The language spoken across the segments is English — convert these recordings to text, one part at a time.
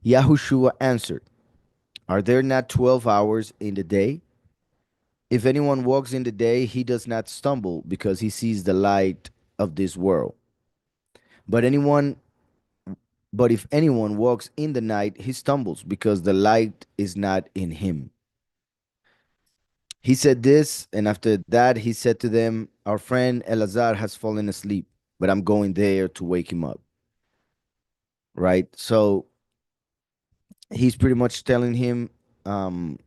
Yahushua answered, are there not 12 hours in the day? If anyone walks in the day, he does not stumble because he sees the light of this world. But anyone but if anyone walks in the night, he stumbles because the light is not in him. He said this, and after that he said to them, our friend Elazar has fallen asleep, but I'm going there to wake him up. Right? So he's pretty much telling him, um,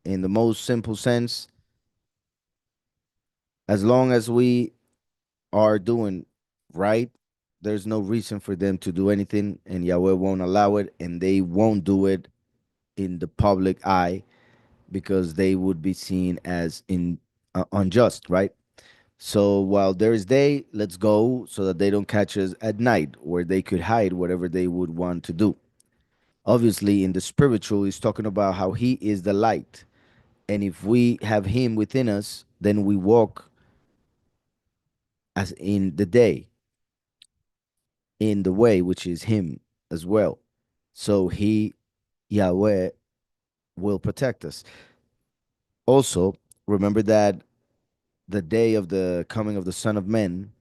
in the most simple sense, as long as we are doing right, there's no reason for them to do anything, and Yahweh won't allow it, and they won't do it in the public eye because they would be seen as unjust, right? So while there is day, let's go so that they don't catch us at night, where they could hide whatever they would want to do. Obviously, in the spiritual, he's talking about how he is the light, and if we have him within us, then we walk as in the day, in the way which is him as well. So he, Yahweh, will protect us. Also, remember that the day of the coming of the Son of Man,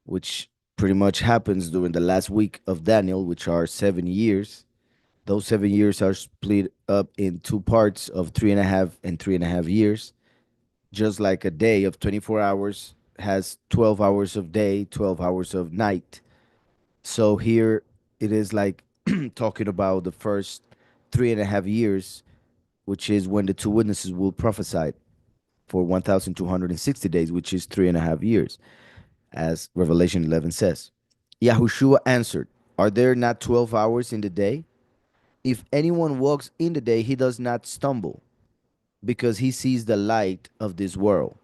which pretty much happens during the last week of Daniel, which are 7 years. Those 7 years are split up in two parts of 3.5 and 3.5 years. Just like a day of 24 hours has 12 hours of day, 12 hours of night. So here it is like talking about the first 3.5 years, which is when the two witnesses will prophesy for 1,260 days, which is 3.5 years, as Revelation 11 says. Yahushua answered, are there not 12 hours in the day? If anyone walks in the day, he does not stumble because he sees the light of this world,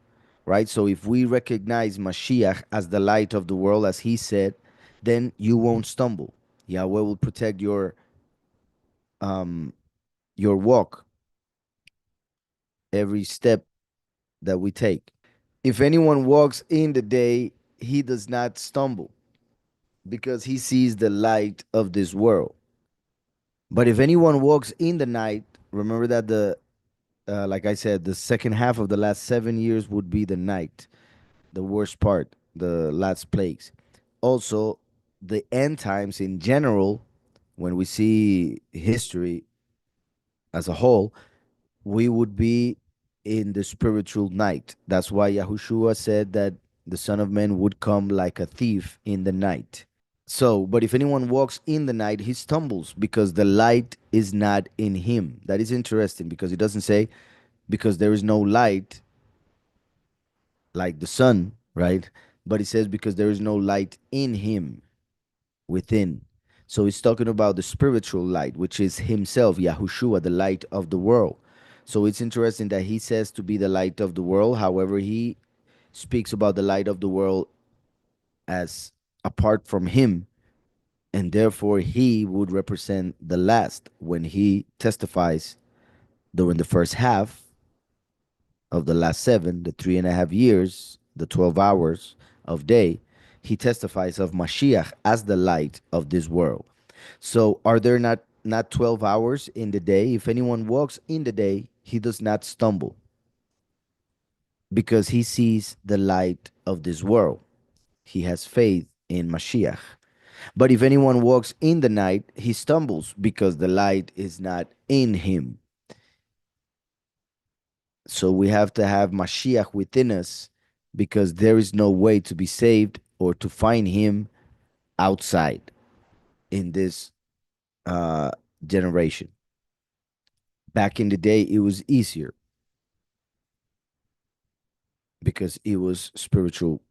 right? So if we recognize Mashiach as the light of the world, as he said, then you won't stumble. Yahweh will protect um your walk, every step that we take. If anyone walks in the day, he does not stumble because he sees the light of this world. But if anyone walks in the night, remember that like I said, the second half of the last 7 years would be the night, the worst part, the last plagues. Also, the end times in general, when we see history as a whole, we would be in the spiritual night. That's why Yahushua said that the Son of Man would come like a thief in the night. So, but if anyone walks in the night, he stumbles because the light is not in him. That is interesting because it doesn't say because there is no light like the sun, right? But it says because there is no light in him, within. So it's talking about the spiritual light, which is himself, Yahushua, the light of the world. So it's interesting that he says to be the light of the world. However, he speaks about the light of the world as apart from him, and therefore he would represent the last when he testifies during the first half of the last seven, the 3.5 years, the 12 hours of day. He testifies of Mashiach as the light of this world. So are there not 12 hours in the day? If anyone walks in the day, he does not stumble because he sees the light of this world. He has faith in Mashiach. But if anyone walks in the night, he stumbles because the light is not in him. So we have to have Mashiach within us because there is no way to be saved or to find him outside in this uh, generation. Back in the day, it was easier because it was spiritual